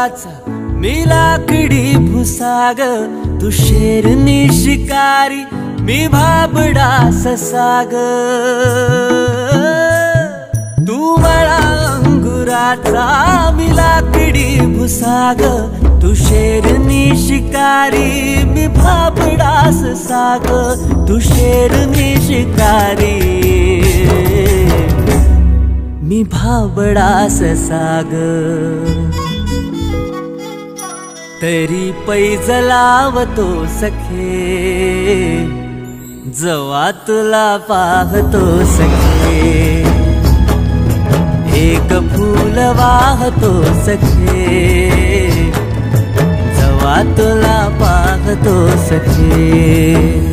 अंगुराचा मी लाकडी भुसाग, तू शेरनी शिकारी मी भाबडा ससाग। तू मला अंगुराचा मी लाकडी भुसाग, तू शेरनी शिकारी मी भाबडा ससाग। तू शेरनी शिकारी मी भाबडा ससाग। तरी पैज लावतो सखे, जवा तुला पाहतो सखे। एक फूल वाहतो सखे, जवा तुला पाहतो सखे।